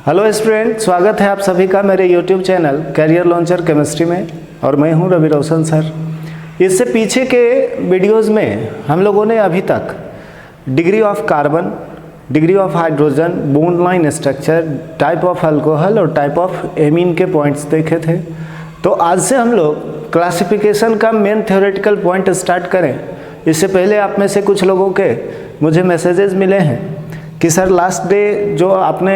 Hello student, स्वागत है आप सभी का मेरे YouTube channel career launcher chemistry में और मैं हूं रवि रोशन सर। इससे पीछे के वीडियोस में हम लोगों ने अभी तक degree of carbon, degree of hydrogen, bond line structure, type of alcohol और टाइप ऑफ एमीन के पॉइंट्स देखे थे। तो आज से हम लोग क्लासिफिकेशन का मेन थ्योरेटिकल पॉइंट स्टार्ट करें। इससे पहले आप में से कुछ लोगों के मुझे मैसेजेस मिले हैं कि सर लास्ट डे जो आपने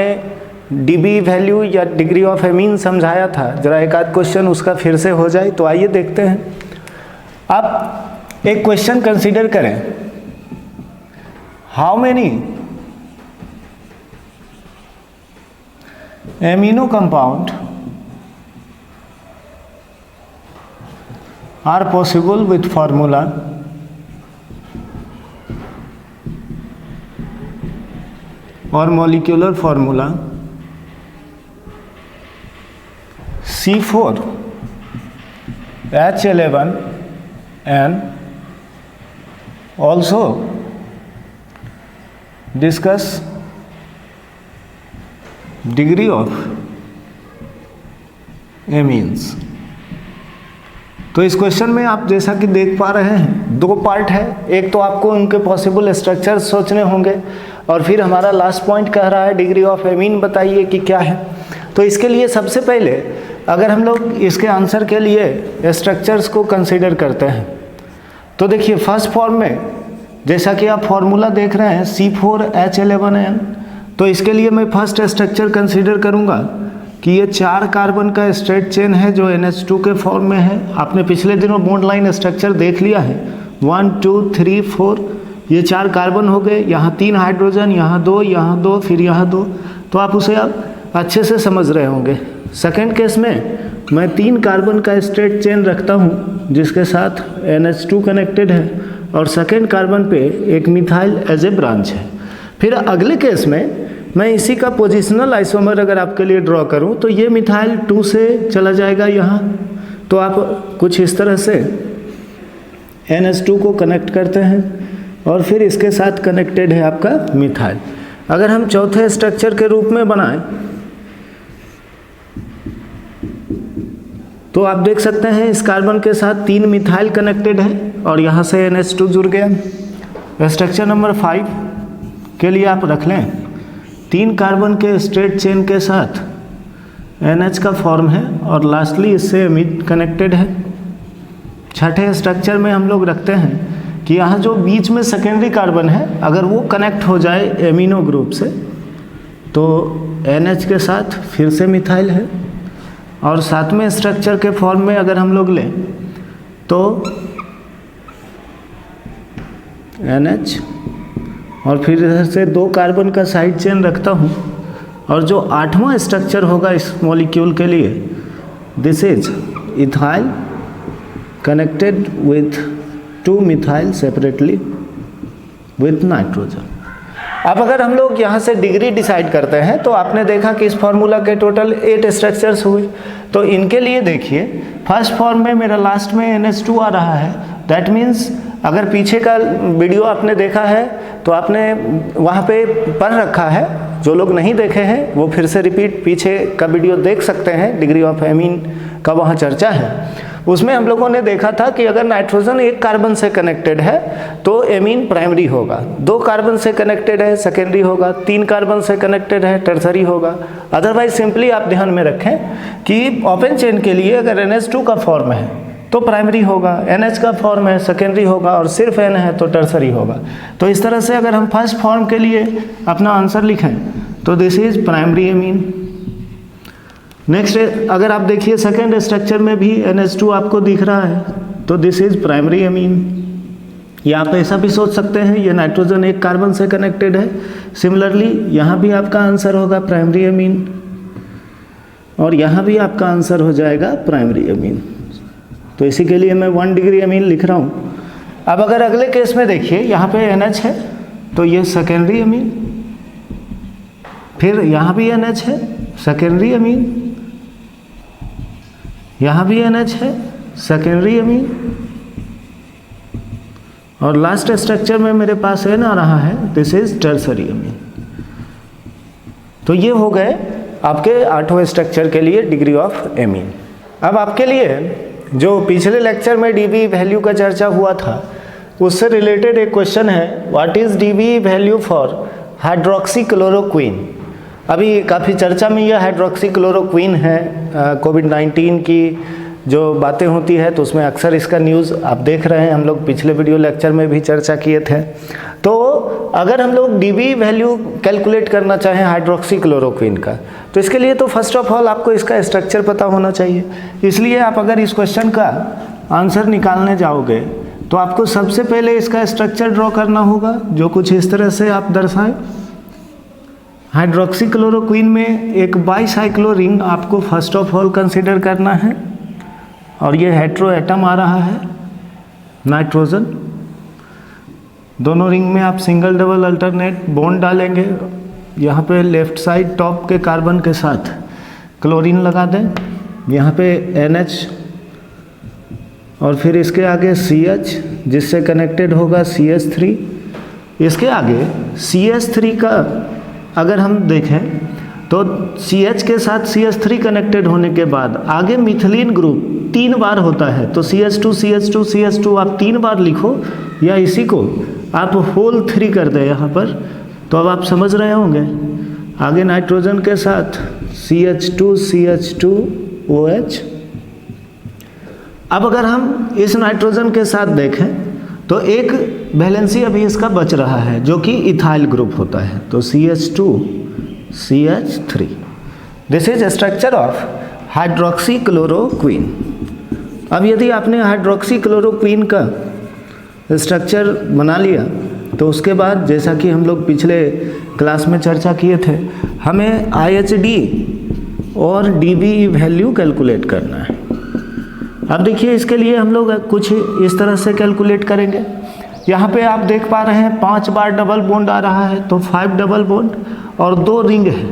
डीबी वैल्यू या डिग्री ऑफ एमीन समझाया था, जरा एक आध क्वेश्चन उसका फिर से हो जाए। तो आइए देखते हैं। आप एक क्वेश्चन कंसीडर करें, how many amino compound are possible with formula और molecular formula C4 H11 and also discuss degree of amines। तो इस क्वेश्चन में आप जैसा कि देख पा रहे हैं दो पार्ट है। एक तो आपको उनके पॉसिबल स्ट्रक्चर्स सोचने होंगे और फिर हमारा लास्ट पॉइंट कह रहा है डिग्री ऑफ एमीन बताइए कि क्या है। तो इसके लिए सबसे पहले अगर हम लोग इसके आंसर के लिए स्ट्रक्चर्स को कंसीडर करते हैं तो देखिए फर्स्ट फॉर्म में जैसा कि आप फॉर्मूला देख रहे हैं C4H11N, तो इसके लिए मैं फर्स्ट स्ट्रक्चर कंसीडर करूंगा कि ये 4 कार्बन का स्ट्रेट चेन है जो NH2 के फॉर्म में है। आपने पिछले दिनों बॉन्ड लाइन स्ट्रक्चर देख लिया है, 1 2 3 4, ये 4 कार्बन हो गए, यहाँ 3 हाइड्रोजन, यहाँ 2, फिर यहाँ 2। तो आप उसे आप अच्छे से समझ रहे होंगे। सेकेंड केस में मैं 3 कार्बन का स्ट्रेट चेन रखता हूँ जिसके साथ NH2 कनेक्टेड है और सेकेंड कार्बन पे एक मिथाइल एज ए ब्रांच है। फिर अगले केस में मैं इसी का पोजिशनल आइसोमर अगर आपके लिए ड्रॉ करूँ तो ये मिथाइल 2 से चला जाएगा यहाँ। तो आप कुछ इस तरह से NH2 को कनेक्ट करते हैं और फिर इसके साथ कनेक्टेड है आपका मिथाइल। अगर हम चौथे स्ट्रक्चर के रूप में बनाएं तो आप देख सकते हैं इस कार्बन के साथ 3 मिथाइल कनेक्टेड है और यहाँ से NH2 जुड़ गया। स्ट्रक्चर नंबर 5 के लिए आप रख लें 3 कार्बन के स्ट्रेट चेन के साथ NH का फॉर्म है और लास्टली इससे एमीन कनेक्टेड है। छठे स्ट्रक्चर में हम लोग रखते हैं कि यहाँ जो बीच में सेकेंडरी कार्बन है अगर वो कनेक्ट हो जाए एमिनो ग्रुप से तो NH के साथ फिर से मिथाइल है। और सातवें स्ट्रक्चर के फॉर्म में अगर हम लोग लें तो NH और फिर इधर से 2 कार्बन का साइड चेन रखता हूँ और जो 8वां स्ट्रक्चर होगा इस मॉलिक्यूल के लिए this is ethyl connected with 2 methyl separately with nitrogen. अब अगर हम लोग यहाँ से डिग्री डिसाइड करते हैं तो आपने देखा कि इस फार्मूला के टोटल 8 स्ट्रक्चर्स हुए। तो इनके लिए देखिए फर्स्ट फॉर्म में मेरा लास्ट में NH2 आ रहा है। दैट मीन्स अगर पीछे का वीडियो आपने देखा है तो आपने वहाँ पे पढ़ रखा है। जो लोग नहीं देखे हैं वो फिर से रिपीट पीछे का वीडियो देख सकते हैं, डिग्री ऑफ एमीन का वहाँ चर्चा है। उसमें हम लोगों ने देखा था कि अगर नाइट्रोजन 1 कार्बन से कनेक्टेड है तो एमीन प्राइमरी होगा, 2 कार्बन से कनेक्टेड है सेकेंडरी होगा, 3 कार्बन से कनेक्टेड है टर्सरी होगा। अदरवाइज सिंपली आप ध्यान में रखें कि ओपन चेन के लिए अगर NH2 का फॉर्म है तो प्राइमरी होगा, NH का फॉर्म है सेकेंडरी होगा और सिर्फ N है तो टर्सरी होगा। तो इस तरह से अगर हम फर्स्ट फॉर्म के लिए अपना आंसर लिखें तो this is primary amine. Next अगर आप देखिए सेकेंड स्ट्रक्चर में भी NH2 आपको दिख रहा है तो दिस इज प्राइमरी एमीन। या आप ऐसा भी सोच सकते हैं ये नाइट्रोजन 1 कार्बन से कनेक्टेड है। सिमिलरली यहाँ भी आपका आंसर होगा प्राइमरी एमीन और यहाँ भी आपका आंसर हो जाएगा प्राइमरी एमीन। तो इसी के लिए मैं 1 डिग्री एमीन लिख रहा हूँ। अब अगर अगले केस में देखिए यहाँ पे NH है तो ये सेकेंडरी एमीन, फिर यहाँ भी NH है सेकेंडरी एमीन, यहाँ भी NH है सेकेंडरी एमीन और लास्ट स्ट्रक्चर में मेरे पास एन आ रहा है, दिस इज टर्सरी एमीन। तो ये हो गए आपके 8वें स्ट्रक्चर के लिए डिग्री ऑफ एमीन। अब आपके लिए जो पिछले लेक्चर में डीबी वैल्यू का चर्चा हुआ था उससे रिलेटेड एक क्वेश्चन है, what is dB value for hydroxy chloroquine. अभी काफ़ी चर्चा में यह हाइड्रोक्सी क्लोरोक्वीन है। कोविड-19 की जो बातें होती है तो उसमें अक्सर इसका न्यूज़ आप देख रहे हैं, हम लोग पिछले वीडियो लेक्चर में भी चर्चा किए थे। तो अगर हम लोग डीबी वैल्यू कैलकुलेट करना चाहें हाइड्रोक्सी क्लोरोक्वीन का, तो इसके लिए तो फर्स्ट ऑफ ऑल आपको इसका स्ट्रक्चर पता होना चाहिए। इसलिए आप अगर इस क्वेश्चन का आंसर निकालने जाओगे तो आपको सबसे पहले इसका स्ट्रक्चर ड्रॉ करना होगा, जो कुछ इस तरह से आप दर्शाएं। हाइड्रोक्सी क्लोरोक्वीन में एक बाईसाइक्लो रिंग आपको फर्स्ट ऑफ ऑल कंसिडर करना है, और ये हेट्रो एटम आ रहा है नाइट्रोजन। दोनों रिंग में आप सिंगल डबल अल्टरनेट बॉन्ड डालेंगे। यहाँ पे लेफ्ट साइड टॉप के कार्बन के साथ क्लोरीन लगा दें, यहाँ पे NH और फिर इसके आगे CH जिससे कनेक्टेड होगा CH3। इसके आगे CH3 का अगर हम देखें तो CH के साथ CH3 कनेक्टेड होने के बाद आगे मिथिलीन ग्रुप 3 बार होता है, तो CH2 CH2 CH2 आप 3 बार लिखो, या इसी को आप होल 3 कर दें यहाँ पर, तो अब आप समझ रहे होंगे। आगे नाइट्रोजन के साथ CH2 CH2 OH। अब अगर हम इस नाइट्रोजन के साथ देखें तो एक वैलेंसी अभी इसका बच रहा है जो कि इथाइल ग्रुप होता है, तो CH2 CH3। This is structure of hydroxy chloroquine. अब यदि आपने हाइड्रोक्सी क्लोरोक्वीन का स्ट्रक्चर बना लिया तो उसके बाद जैसा कि हम लोग पिछले क्लास में चर्चा किए थे, हमें IHD और DB वैल्यू कैलकुलेट करना है। अब देखिए इसके लिए हम लोग कुछ इस तरह से कैलकुलेट करेंगे। यहाँ पे आप देख पा रहे हैं 5 बार डबल बॉन्ड आ रहा है, तो 5 डबल बॉन्ड और 2 रिंग है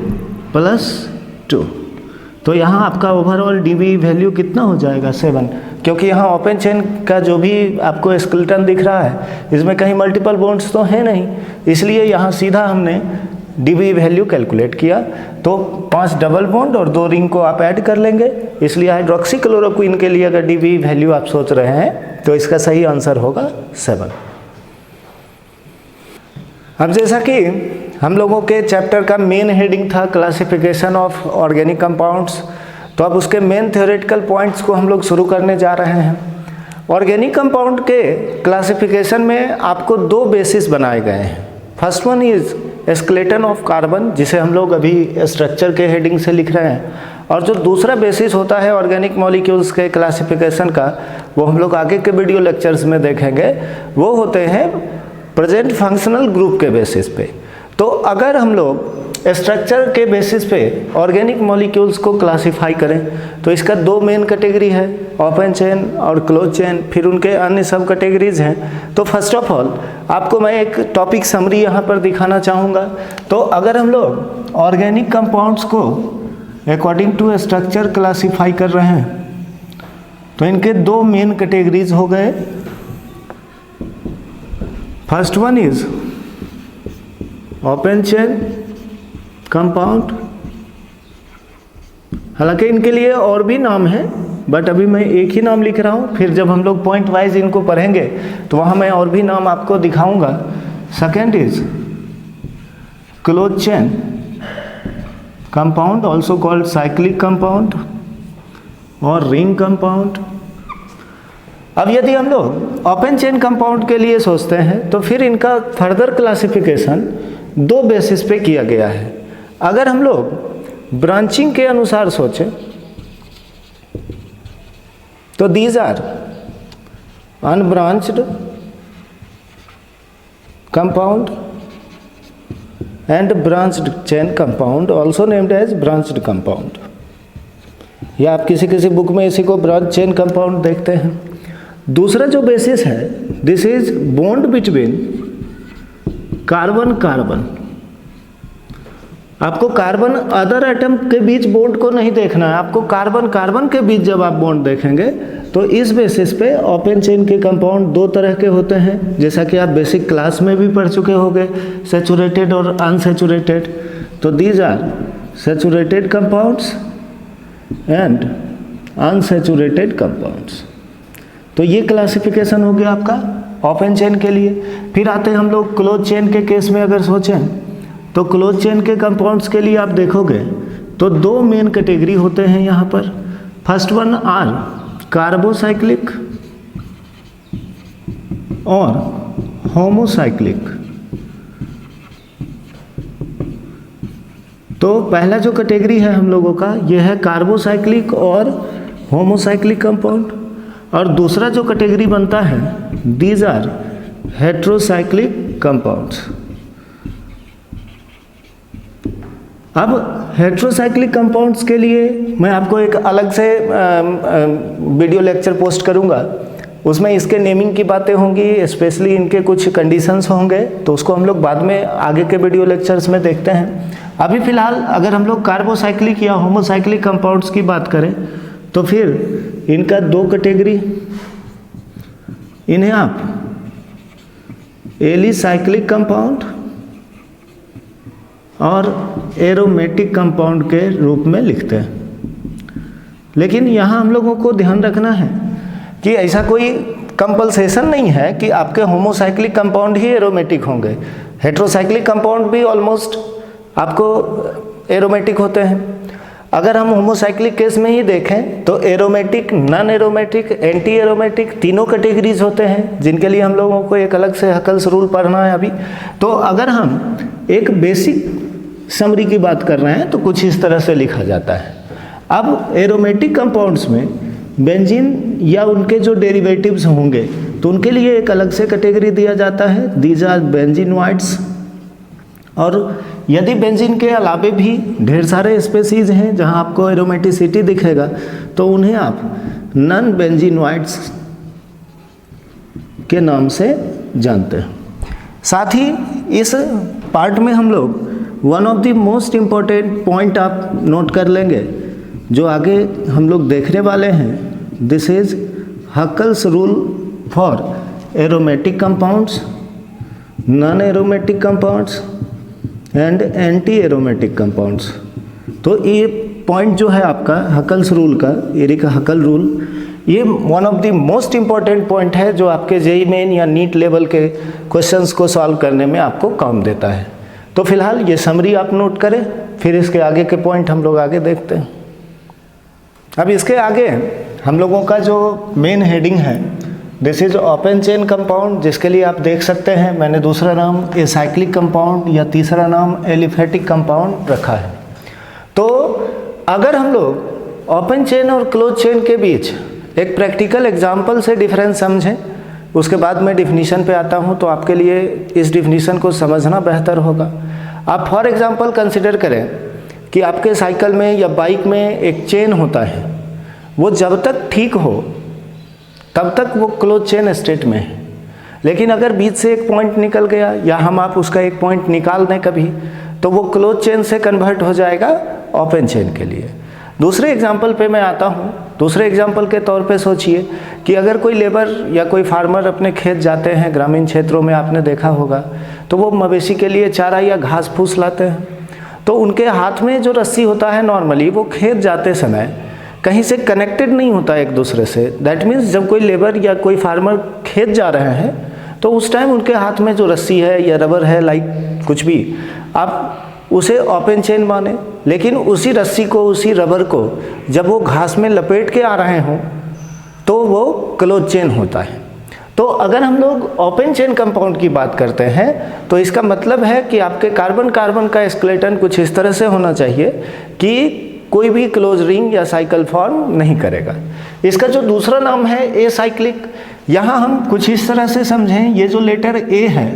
+2, तो यहाँ आपका ओवरऑल डीबी वैल्यू कितना हो जाएगा 7, क्योंकि यहाँ ओपन चेन का जो भी आपको स्केलेटन दिख रहा है इसमें कहीं मल्टीपल बॉन्ड्स तो है नहीं, इसलिए यहाँ सीधा हमने डीबी वैल्यू कैलकुलेट किया। तो 5 डबल बॉन्ड और 2 रिंग को आप ऐड कर लेंगे, इसलिए हाइड्रोक्सी क्लोरोक्वीन के लिए अगर डीबी वैल्यू आप सोच रहे हैं तो इसका सही आंसर होगा 7। अब जैसा कि हम लोगों के चैप्टर का मेन हेडिंग था क्लासिफिकेशन ऑफ ऑर्गेनिक कंपाउंड्स, तो अब उसके मेन थ्योरेटिकल पॉइंट्स को हम लोग शुरू करने जा रहे हैं। ऑर्गेनिक कंपाउंड के क्लासिफिकेशन में आपको 2 बेसिस बनाए गए हैं। First one is skeleton of carbon, जिसे हम लोग अभी स्ट्रक्चर के हेडिंग से लिख रहे हैं, और जो दूसरा बेसिस होता है ऑर्गेनिक मॉलिक्यूल्स के क्लासिफिकेशन का, वो हम लोग आगे के वीडियो लेक्चर्स में देखेंगे, वो होते हैं प्रेजेंट फंक्शनल ग्रुप के बेसिस पे। तो अगर हम लोग स्ट्रक्चर के बेसिस पे ऑर्गेनिक मॉलिक्यूल्स को क्लासिफाई करें तो इसका 2 मेन कैटेगरी है, ओपन चेन और क्लोज चेन, फिर उनके अन्य सब कैटेगरीज हैं। तो फर्स्ट ऑफ ऑल आपको मैं एक टॉपिक समरी यहाँ पर दिखाना चाहूँगा। तो अगर हम लोग ऑर्गेनिक कंपाउंड्स को अकॉर्डिंग टू स्ट्रक्चर क्लासीफाई कर रहे हैं तो इनके 2 मेन कैटेगरीज हो गए। First one is open chain compound, हालांकि इनके लिए और भी नाम है बट अभी मैं एक ही नाम लिख रहा हूँ, फिर जब हम लोग पॉइंट वाइज इनको पढ़ेंगे तो वहाँ मैं और भी नाम आपको दिखाऊंगा। Second is close chain compound, also called cyclic compound और रिंग कंपाउंड। अब यदि हम लोग ओपन चेन कंपाउंड के लिए सोचते हैं तो फिर इनका फर्दर क्लासिफिकेशन 2 बेसिस पे किया गया है। अगर हम लोग ब्रांचिंग के अनुसार सोचें तो these are unbranched compound and branched chain compound, also named as branched compound, या आप किसी किसी बुक में इसी को ब्रांच चेन कंपाउंड देखते हैं। दूसरा जो बेसिस है, this is bond between carbon carbon. आपको कार्बन अदर एटम के बीच बॉन्ड को नहीं देखना है, आपको कार्बन कार्बन के बीच जब आप बॉन्ड देखेंगे तो इस बेसिस पे ओपन चेन के कंपाउंड दो तरह के होते हैं, जैसा कि आप बेसिक क्लास में भी पढ़ चुके होंगे, सैचुरेटेड और अनसैचुरेटेड। तो these are saturated compounds and unsaturated compounds. तो ये क्लासिफिकेशन हो गया आपका ओपन चेन के लिए। फिर आते हैं हम लोग क्लोज चेन के केस में। अगर सोचें तो क्लोज चेन के कंपाउंड्स के लिए आप देखोगे तो दो मेन कैटेगरी होते हैं यहाँ पर। फर्स्ट वन आर कार्बोसाइक्लिक और होमोसाइक्लिक। तो पहला जो कैटेगरी है हम लोगों का ये है कार्बोसाइक्लिक और होमोसाइक्लिक कंपाउंड, और दूसरा जो कैटेगरी बनता है दीज आर हेट्रोसाइक्लिक कंपाउंड्स। अब हेट्रोसाइक्लिक कंपाउंड्स के लिए मैं आपको एक अलग से वीडियो लेक्चर पोस्ट करूंगा, उसमें इसके नेमिंग की बातें होंगी, स्पेशली इनके कुछ कंडीशंस होंगे, तो उसको हम लोग बाद में आगे के वीडियो लेक्चर्स में देखते हैं। अभी फ़िलहाल अगर हम लोग कार्बोसाइक्लिक या होमोसाइक्लिक कंपाउंड्स की बात करें तो फिर इनका दो कैटेगरी, इन्हें आप एलिसाइक्लिक कंपाउंड और एरोमेटिक कंपाउंड के रूप में लिखते हैं। लेकिन यहाँ हम लोगों को ध्यान रखना है कि ऐसा कोई कंपल्सेशन नहीं है कि आपके होमोसाइक्लिक कंपाउंड ही एरोमेटिक होंगे। हेट्रोसाइक्लिक कंपाउंड भी ऑलमोस्ट आपको एरोमेटिक होते हैं। अगर हम होमोसाइक्लिक केस में ही देखें तो aromatic, non aromatic, anti aromatic तीनों कैटेगरीज होते हैं, जिनके लिए हम लोगों को एक अलग से हकल्स रूल पढ़ना है अभी। तो अगर हम एक बेसिक समरी की बात कर रहे हैं तो कुछ इस तरह से लिखा जाता है। अब एरोमेटिक कंपाउंड्स में बेंजीन या उनके जो डेरिवेटिव्स होंगे तो उनके लिए एक अलग से कैटेगरी दिया जाता है, दीज आर बेंजीनोइड्स। और यदि बेंजीन के अलावे भी ढेर सारे स्पेसीज हैं जहां आपको एरोमेटिसिटी दिखेगा तो उन्हें आप नॉन बेंजीनोइड्स के नाम से जानते हैं। साथ ही इस पार्ट में हम लोग one of the most important point आप नोट कर लेंगे जो आगे हम लोग देखने वाले हैं। This is Huckel's rule for aromatic compounds, non aromatic compounds and anti aromatic compounds. तो ये पॉइंट जो है आपका हकल्स रूल का, एरिक हकल रूल, ये one of the most important point है जो आपके जेईई मेन या नीट लेवल के क्वेश्चंस को सॉल्व करने में आपको काम देता है। तो फिलहाल ये समरी आप नोट करें, फिर इसके आगे के पॉइंट हम लोग आगे देखते हैं। अब इसके आगे हम लोगों का जो मेन हेडिंग है this is open chain compound, जिसके लिए आप देख सकते हैं मैंने दूसरा नाम एसाइक्लिक कंपाउंड या तीसरा नाम एलिफेटिक कंपाउंड रखा है। तो अगर हम लोग ओपन चेन और क्लोज चेन के बीच एक प्रैक्टिकल एग्जाम्पल से डिफरेंस समझें, उसके बाद मैं डिफिनीशन पे आता हूँ, तो आपके लिए इस डिफिनीशन को समझना बेहतर होगा। आप फॉर एग्जांपल कंसिडर करें कि आपके साइकिल में या बाइक में एक चेन होता है, वो जब तक ठीक हो तब तक वो क्लोज चेन स्टेट में है, लेकिन अगर बीच से एक पॉइंट निकल गया या हम आप उसका एक पॉइंट निकाल दें कभी, तो वो क्लोज चेन से कन्वर्ट हो जाएगा ओपन चेन के लिए। दूसरे एग्जाम्पल पे मैं आता हूँ। दूसरे एग्जाम्पल के तौर पे सोचिए कि अगर कोई लेबर या कोई फार्मर अपने खेत जाते हैं, ग्रामीण क्षेत्रों में आपने देखा होगा, तो वो मवेशी के लिए चारा या घास फूस लाते हैं। तो उनके हाथ में जो रस्सी होता है नॉर्मली वो खेत जाते समय कहीं से कनेक्टेड नहीं होता एक दूसरे से। दैट मीन्स जब कोई लेबर या कोई फार्मर खेत जा रहे हैं तो उस टाइम उनके हाथ में जो रस्सी है या रबर है, लाइक कुछ भी, आप उसे ओपन चेन माने। लेकिन उसी रस्सी को, उसी रबर को जब वो घास में लपेट के आ रहे हों तो वो क्लोज चेन होता है। तो अगर हम लोग ओपन चेन कंपाउंड की बात करते हैं तो इसका मतलब है कि आपके कार्बन कार्बन का स्केलेटन कुछ इस तरह से होना चाहिए कि कोई भी क्लोज रिंग या साइकिल फॉर्म नहीं करेगा। इसका जो दूसरा नाम है एसाइक्लिक, यहाँ हम कुछ इस तरह से समझें, ये जो लेटर ए है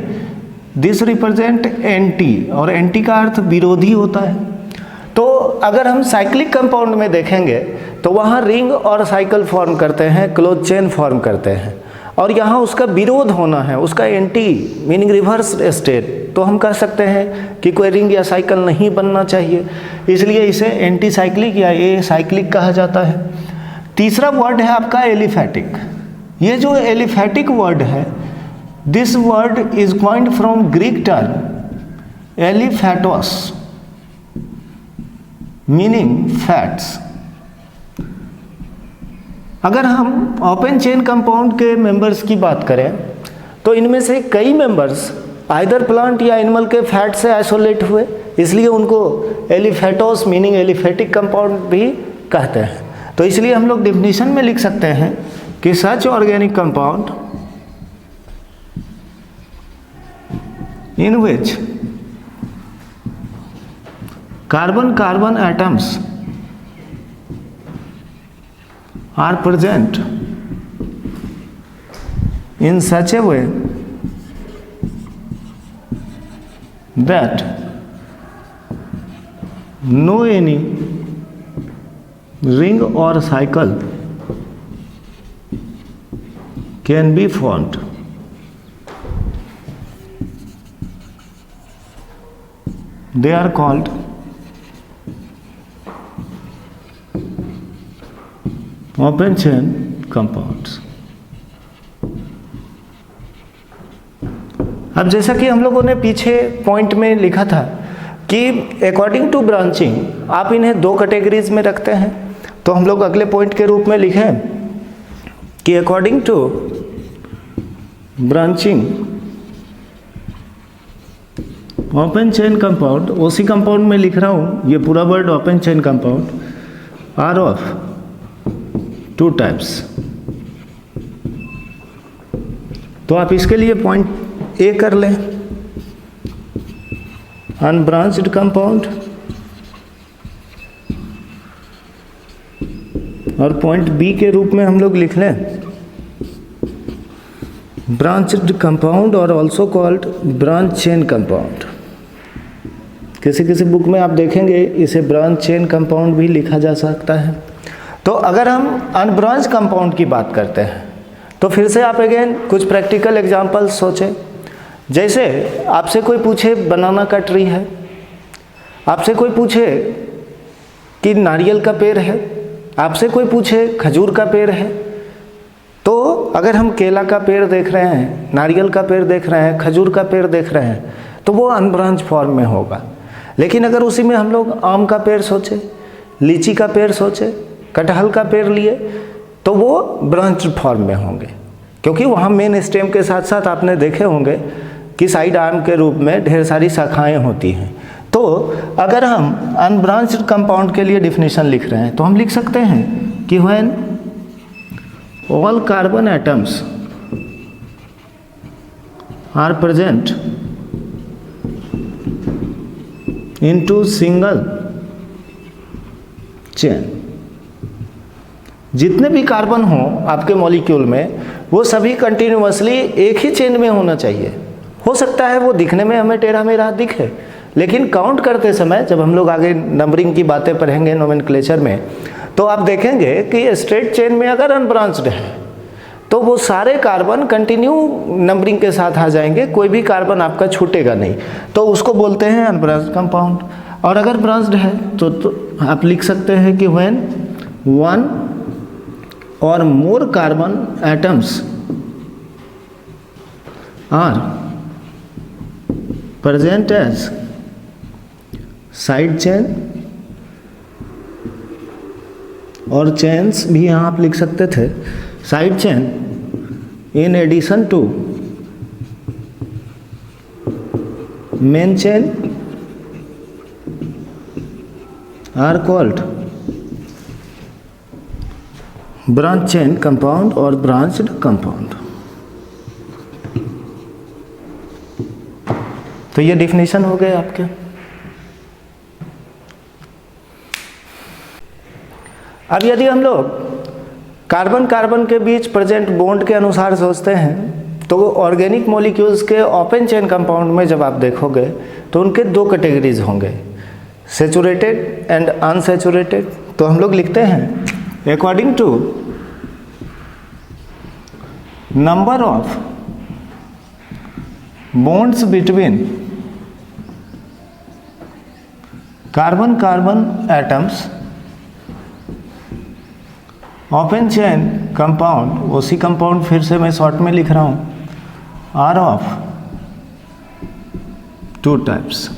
दिस रिप्रेजेंट एंटी, और एंटी का अर्थ विरोधी होता है। तो अगर हम साइक्लिक कंपाउंड में देखेंगे तो वहाँ रिंग और साइकिल फॉर्म करते हैं, क्लोज चेन फॉर्म करते हैं, और यहाँ उसका विरोध होना है, उसका एंटी मीनिंग रिवर्स स्टेट, तो हम कह सकते हैं कि कोई रिंग या साइकिल नहीं बनना चाहिए, इसलिए इसे एंटी साइक्लिक या ए साइक्लिक कहा जाता है। तीसरा वर्ड है आपका एलिफैटिक। ये जो एलिफैटिक वर्ड है, this word is coined from Greek term एलिफैटोस मीनिंग फैट्स। अगर हम ओपन चेन कंपाउंड के मेंबर्स की बात करें तो इनमें से कई मेंबर्स आइदर प्लांट या एनिमल के फैट से आइसोलेट हुए, इसलिए उनको एलिफैटोस मीनिंग एलिफैटिक कंपाउंड भी कहते हैं। तो इसलिए हम लोग डेफिनेशन में लिख सकते हैं कि such organic compound in which carbon carbon atoms are present in such a way that no any ring or cycle can be formed. They are called open chain compounds. अब जैसा कि हम लोगों ने पीछे पॉइंट में लिखा था कि अकॉर्डिंग टू ब्रांचिंग आप इन्हें दो कैटेगरीज में रखते हैं, तो हम लोग अगले पॉइंट के रूप में लिखें कि according to branching open chain compound, उसी कंपाउंड में लिख रहा हूँ, ये पूरा word open chain compound are of two types. तो आप इसके लिए पॉइंट ए कर लें, अनब्रांच्ड कंपाउंड, और पॉइंट बी के रूप में हम लोग लिख लें ब्रांच्ड कंपाउंड और also called branch chain compound. किसी किसी बुक में आप देखेंगे इसे ब्रांच चेन कंपाउंड भी लिखा जा सकता है। तो अगर हम अनब्रांच कंपाउंड की बात करते हैं तो फिर से आप अगेन कुछ प्रैक्टिकल एग्जांपल्स सोचें। जैसे आपसे कोई पूछे बनाना का ट्री है, आपसे कोई पूछे कि नारियल का पेड़ है, आपसे कोई पूछे खजूर का पेड़ है, तो अगर हम केला का पेड़ देख रहे हैं, नारियल का पेड़ देख रहे हैं, खजूर का पेड़ देख रहे हैं, तो वो अनब्रांच फॉर्म में होगा। लेकिन अगर उसी में हम लोग आम का पेड़ सोचे, लीची का पेड़ सोचे, कटहल का पेड़ लिए, तो वो ब्रांच फॉर्म में होंगे, क्योंकि वहाँ मेन स्टेम के साथ साथ आपने देखे होंगे कि साइड आर्म के रूप में ढेर सारी शाखाएं होती हैं। तो अगर हम अनब्रांच्ड कंपाउंड के लिए डिफिनेशन लिख रहे हैं तो हम लिख सकते हैं कि when all carbon atoms are present into single chain, जितने भी कार्बन हो आपके मॉलिक्यूल में वो सभी कंटिन्यूअसली एक ही चेन में होना चाहिए। हो सकता है वो दिखने में हमें टेढ़ा मेढ़ा दिखे, लेकिन काउंट करते समय जब हम लोग आगे नंबरिंग की बातें पढ़ेंगे नोमेनक्लेचर में, तो आप देखेंगे कि स्ट्रेट चेन में अगर अनब्रांच्ड है तो वो सारे कार्बन कंटिन्यू नंबरिंग के साथ आ जाएंगे, कोई भी कार्बन आपका छूटेगा नहीं, तो उसको बोलते हैं अनब्रांच्ड कंपाउंड। और अगर ब्रांच्ड है तो आप लिख सकते हैं कि when one or more carbon atoms are present as side chain, और चेन्स भी यहाँ आप लिख सकते थे side chain in addition to main chain are called branch chain compound और ब्रांच्ड कंपाउंड। तो ये डिफिनेशन हो गए आपके। अब यदि हम लोग कार्बन कार्बन के बीच प्रेजेंट बॉन्ड के अनुसार सोचते हैं तो ऑर्गेनिक मॉलिक्यूल्स के ओपन चेन कंपाउंड में जब आप देखोगे तो उनके दो कैटेगरीज होंगे, सैचुरेटेड एंड अनसैचुरेटेड। तो हम लोग लिखते हैं according to number of bonds between carbon carbon atoms open chain compound, उसी कंपाउंड फिर से मैं शॉर्ट में लिख रहा हूँ, आर ऑफ टू टाइप्स।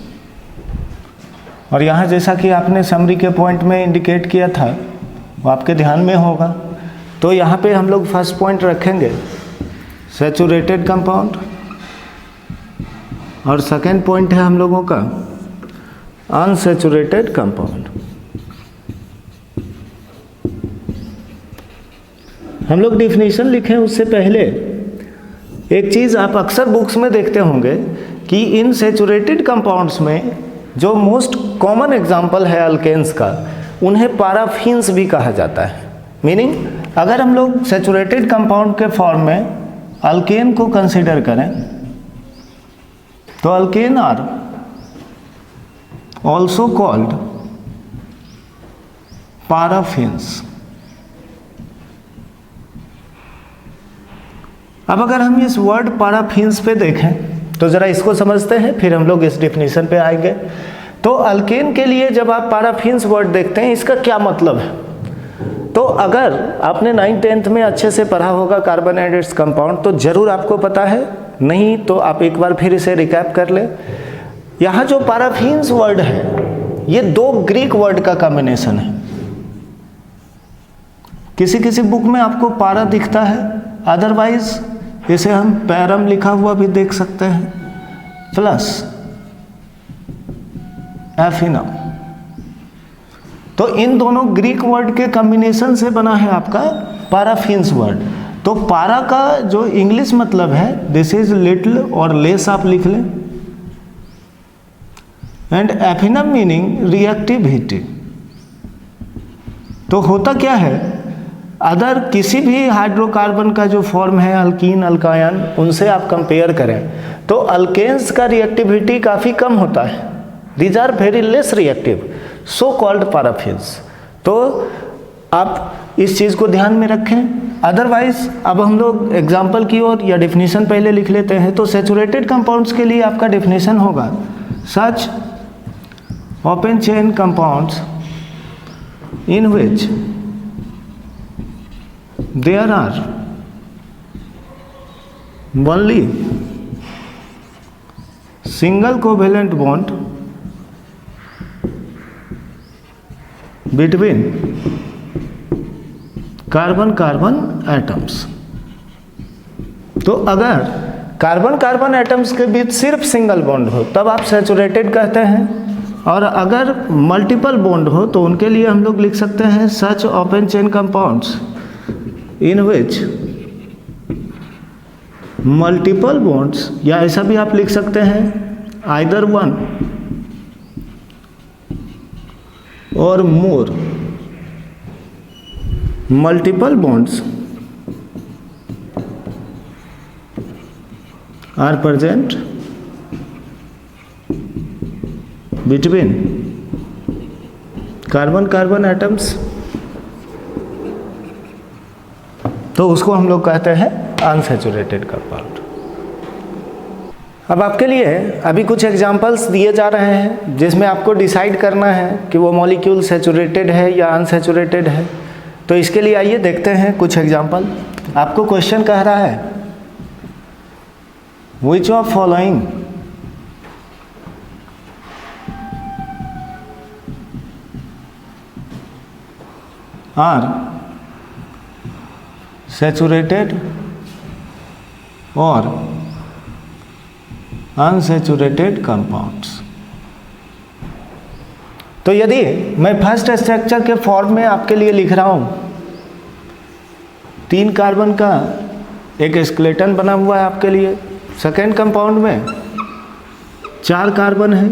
और यहाँ जैसा कि आपने समरी के पॉइंट में इंडिकेट किया था वो आपके ध्यान में होगा, तो यहाँ पे हम लोग फर्स्ट पॉइंट रखेंगे सैचुरेटेड कंपाउंड, और सेकेंड पॉइंट है हम लोगों का अनसैचुरेटेड कंपाउंड। हम लोग डिफिनीशन लिखें उससे पहले एक चीज़ आप अक्सर बुक्स में देखते होंगे कि इन सैचुरेटेड कंपाउंड्स में जो मोस्ट कॉमन एग्जाम्पल है अल्केन्स का, उन्हें पैराफिन्स भी कहा जाता है। मीनिंग अगर हम लोग सैचुरेटेड कंपाउंड के फॉर्म में अल्केन को कंसीडर करें तो alkane are also called paraffins. अब अगर हम इस वर्ड पैराफिन्स पे देखें तो ज़रा इसको समझते हैं, फिर हम लोग इस डिफिनीशन पे आएंगे। तो अल्केन के लिए जब आप पैराफिन्स वर्ड देखते हैं इसका क्या मतलब है, तो अगर आपने 9th-10th में अच्छे से पढ़ा होगा कार्बन एंड इट्स कंपाउंड तो ज़रूर आपको पता है, नहीं तो आप एक बार फिर इसे रिकैप कर ले। यहाँ जो पैराफिन्स वर्ड है ये दो ग्रीक वर्ड का कॉम्बिनेशन है। किसी किसी बुक में आपको पारा दिखता है, अदरवाइज इसे हम पैरम लिखा हुआ भी देख सकते हैं, प्लस एफिनम। तो इन दोनों ग्रीक वर्ड के कॉम्बिनेशन से बना है आपका पैराफिन्स वर्ड। तो पारा का जो इंग्लिश मतलब है दिस इज लिटिल और लेस आप लिख लें, एंड एफिनम मीनिंग रिएक्टिव हीटिंग। तो होता क्या है, अदर किसी भी हाइड्रोकार्बन का जो फॉर्म है अल्कीन अल्कायन उनसे आप कंपेयर करें तो अल्केन्स का रिएक्टिविटी काफ़ी कम होता है, these are very less reactive, so called paraffins. तो आप इस चीज़ को ध्यान में रखें। अदरवाइज अब हम लोग एग्जाम्पल की ओर या डिफिनीशन पहले लिख लेते हैं। तो सैचुरेटेड कंपाउंड्स के लिए आपका डिफिनीशन होगा such open chain compounds in which there are only single covalent bond between carbon carbon atoms. तो अगर कार्बन कार्बन एटम्स के बीच सिर्फ सिंगल बॉन्ड हो तब आप सैचुरेटेड कहते हैं, और अगर मल्टीपल बॉन्ड हो तो उनके लिए हम लोग लिख सकते हैं such open chain compounds in which multiple bonds, या ऐसा भी आप लिख सकते हैं either one or more multiple bonds are present between carbon carbon atoms. तो उसको हम लोग कहते हैं अनसैचुरेटेड कंपाउंड। अब आपके लिए अभी कुछ एग्जांपल्स दिए जा रहे हैं जिसमें आपको डिसाइड करना है कि वो मॉलिक्यूल सैचुरेटेड है या अनसैचुरेटेड है। तो इसके लिए आइए देखते हैं कुछ एग्जांपल। आपको क्वेश्चन कह रहा है which of following are saturated और अनसैचुरेटेड कंपाउंड्स। तो यदि मैं फर्स्ट स्ट्रक्चर के फॉर्म में आपके लिए लिख रहा हूं, 3 कार्बन का एक स्केलेटन बना हुआ है आपके लिए। सेकेंड कंपाउंड में 4 कार्बन है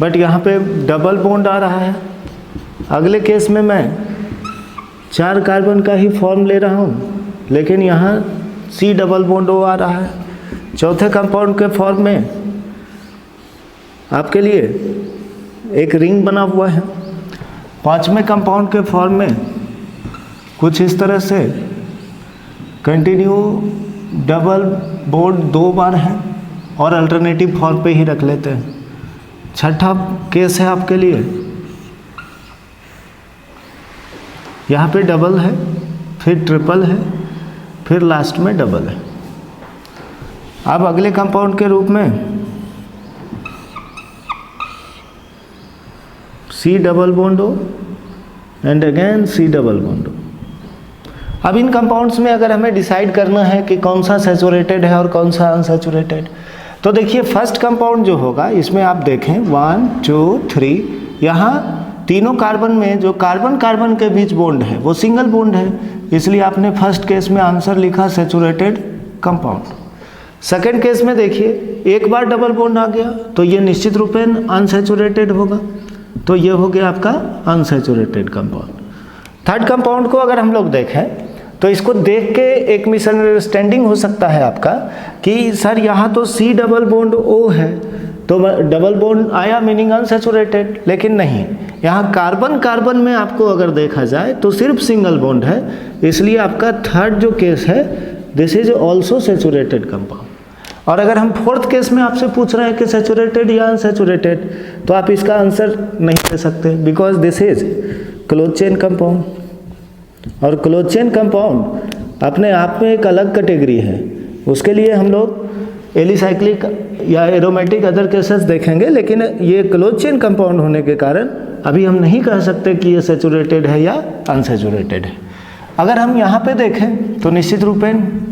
बट यहाँ पे डबल बॉन्ड आ रहा है। अगले केस में मैं 4 कार्बन का ही फॉर्म ले रहा हूँ लेकिन यहाँ C डबल बॉन्ड O आ रहा है। चौथे कंपाउंड के फॉर्म में आपके लिए एक रिंग बना हुआ है। 5वें कंपाउंड के फॉर्म में कुछ इस तरह से कंटिन्यू डबल बॉन्ड 2 बार है और अल्टरनेटिव फॉर्म पे ही रख लेते हैं। छठा केस है आपके लिए यहाँ पे डबल है, फिर ट्रिपल है, फिर लास्ट में डबल है। अब अगले कंपाउंड के रूप में C double bond O and again C double bond O। अब इन कंपाउंड्स में अगर हमें डिसाइड करना है कि कौन सा सैचुरेटेड है और कौन सा अनसैचुरेटेड, तो देखिए फर्स्ट कंपाउंड जो होगा इसमें आप देखें 1 2 3, यहाँ तीनों कार्बन में जो कार्बन कार्बन के बीच बॉन्ड है वो सिंगल बॉन्ड है, इसलिए आपने फर्स्ट केस में आंसर लिखा सैचुरेटेड कंपाउंड। सेकेंड केस में देखिए एक बार डबल बॉन्ड आ गया तो ये निश्चित रूप से अनसैचुरेटेड होगा, तो ये हो गया आपका अनसैचुरेटेड कंपाउंड। थर्ड कंपाउंड को अगर हम लोग देखें तो इसको देख के एक मिसअंडरस्टैंडिंग हो सकता है आपका कि सर यहाँ तो C डबल बॉन्ड O है तो डबल बॉन्ड आया मीनिंग अनसैचुरेटेड, लेकिन नहीं, यहाँ कार्बन कार्बन में आपको अगर देखा जाए तो सिर्फ सिंगल बॉन्ड है, इसलिए आपका थर्ड जो केस है this is also saturated compound. और अगर हम फोर्थ केस में आपसे पूछ रहे हैं कि सैचुरेटेड या अनसैचुरेटेड, तो आप इसका आंसर नहीं दे सकते because this is close chain compound, और क्लोज चेन कंपाउंड अपने आप में एक अलग कैटेगरी है। उसके लिए हम लोग एलिसाइक्लिक या एरोमेटिक अदर केसेस देखेंगे, लेकिन ये क्लोज चेन कंपाउंड होने के कारण अभी हम नहीं कह सकते कि ये सैचुरेटेड है या अनसैचुरेटेड है। अगर हम यहाँ पे देखें तो निश्चित रूप में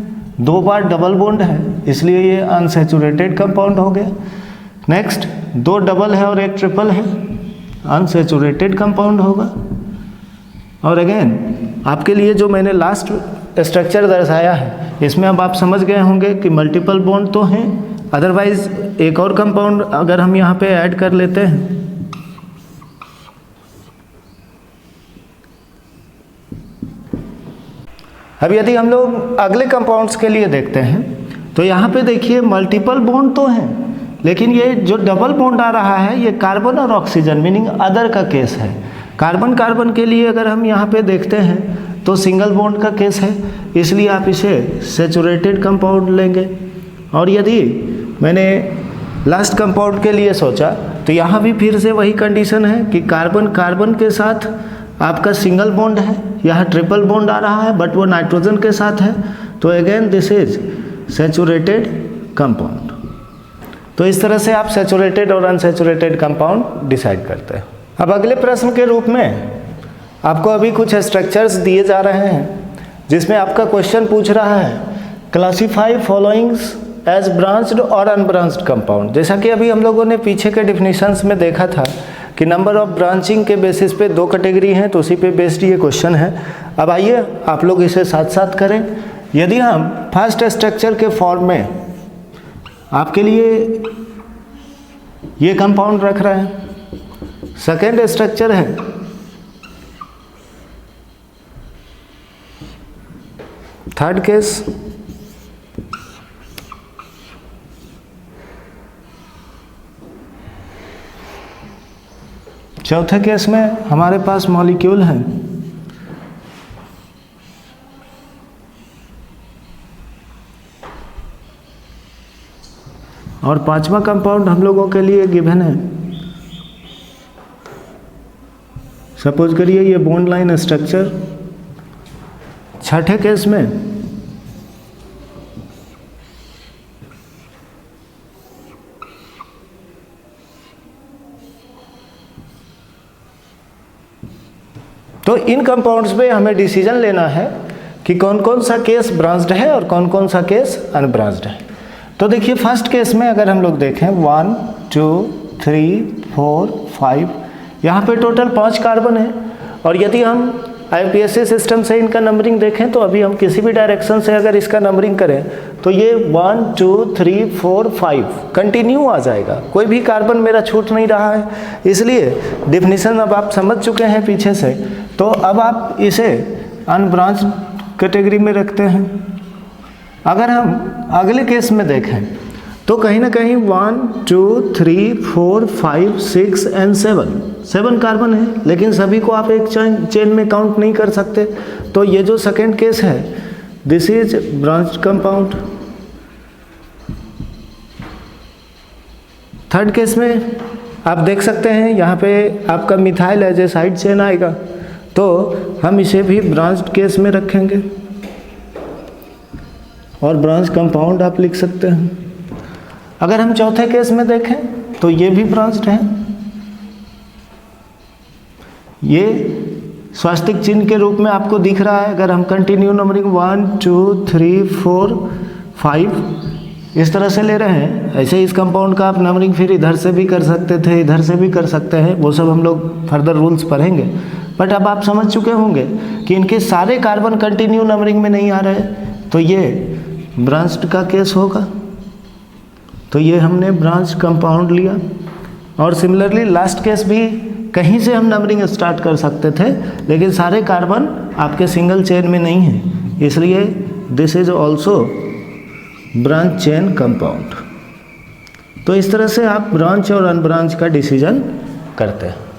2 बार डबल बॉन्ड है, इसलिए ये अनसैचुरेटेड कंपाउंड हो गया। नेक्स्ट 2 डबल है और 1 ट्रिपल है, अनसैचुरेटेड कंपाउंड होगा। और अगेन आपके लिए जो मैंने लास्ट स्ट्रक्चर दर्शाया है इसमें अब आप समझ गए होंगे कि मल्टीपल बॉन्ड तो हैं, अदरवाइज एक और कंपाउंड अगर हम यहाँ पे ऐड कर लेते हैं अब यदि हम लोग अगले कंपाउंड्स के लिए देखते हैं तो यहाँ पे देखिए मल्टीपल बॉन्ड तो हैं, लेकिन ये जो डबल बॉन्ड आ रहा है ये कार्बन और ऑक्सीजन मीनिंग अदर का केस है। कार्बन कार्बन के लिए अगर हम यहाँ पे देखते हैं तो सिंगल बॉन्ड का केस है, इसलिए आप इसे सैचुरेटेड कंपाउंड लेंगे। और यदि मैंने लास्ट कंपाउंड के लिए सोचा तो यहाँ भी फिर से वही कंडीशन है कि कार्बन कार्बन के साथ आपका सिंगल बॉन्ड है, यहाँ ट्रिपल बॉन्ड आ रहा है बट वो नाइट्रोजन के साथ है, तो again this is saturated compound. तो इस तरह से आप सैचुरेटेड और अनसैचुरेटेड कंपाउंड डिसाइड करते हैं। अब अगले प्रश्न के रूप में आपको अभी कुछ स्ट्रक्चर्स दिए जा रहे हैं जिसमें आपका क्वेश्चन पूछ रहा है क्लासीफाई फॉलोइंग्स एज ब्रांच्ड और अनब्रांच्ड कंपाउंड। जैसा कि अभी हम लोगों ने पीछे के डिफिनीशंस में देखा था कि नंबर ऑफ ब्रांचिंग के बेसिस पे 2 कैटेगरी हैं, तो उसी पे बेस्ड ये क्वेश्चन है। अब आइए आप लोग इसे साथ साथ करें। यदि हम फर्स्ट स्ट्रक्चर के फॉर्म में आपके लिए ये कंपाउंड रख रहे हैं, सेकेंड स्ट्रक्चर है थर्ड केस, चौथे केस में हमारे पास मॉलिक्यूल है, और पांचवा कंपाउंड हम लोगों के लिए गिवन है। सपोज करिए ये बॉन्ड लाइन स्ट्रक्चर। छठे केस में तो इन कंपाउंड्स पे हमें डिसीजन लेना है कि कौन कौन सा केस ब्रांच्ड है और कौन कौन सा केस अनब्रांच्ड है। तो देखिए फर्स्ट केस में अगर हम लोग देखें 1 2 3 4 5, यहाँ पे टोटल 5 कार्बन है, और यदि हम IUPAC सिस्टम से इनका नंबरिंग देखें तो अभी हम किसी भी डायरेक्शन से अगर इसका नंबरिंग करें तो ये 1 2 3 4 5 कंटिन्यू आ जाएगा, कोई भी कार्बन मेरा छूट नहीं रहा है। इसलिए डिफिनीशन अब आप समझ चुके हैं पीछे से, तो अब आप इसे अनब्रांच कैटेगरी में रखते हैं। अगर हम अगले केस में देखें तो कहीं ना कहीं 1 2 3 4 5 6 एंड 7 कार्बन है, लेकिन सभी को आप एक चेन में काउंट नहीं कर सकते। तो ये जो सेकेंड केस है this is branch compound. Third case में आप देख सकते हैं यहाँ पे आपका methyl as a side chain आएगा, तो हम इसे भी ब्रांच्ड केस में रखेंगे और ब्रांच कंपाउंड आप लिख सकते हैं। अगर हम चौथे केस में देखें तो ये भी ब्रांच्ड है, ये स्वास्तिक चिन्ह के रूप में आपको दिख रहा है। अगर हम कंटिन्यू नंबरिंग 1 2 3 4 5 इस तरह से ले रहे हैं, ऐसे इस कंपाउंड का आप नंबरिंग फिर इधर से भी कर सकते थे, इधर से भी कर सकते हैं, वो सब हम लोग फर्दर रूल्स पढ़ेंगे। बट अब आप समझ चुके होंगे कि इनके सारे कार्बन कंटिन्यू नंबरिंग में नहीं आ रहे, तो ये ब्रांच्ड का केस होगा। तो ये हमने ब्रांच कंपाउंड लिया। और सिमिलरली लास्ट केस भी कहीं से हम नंबरिंग स्टार्ट कर सकते थे, लेकिन सारे कार्बन आपके सिंगल चेन में नहीं हैं, इसलिए this is also branch chain compound. तो इस तरह से आप ब्रांच और अनब्रांच का डिसीजन करते हैं।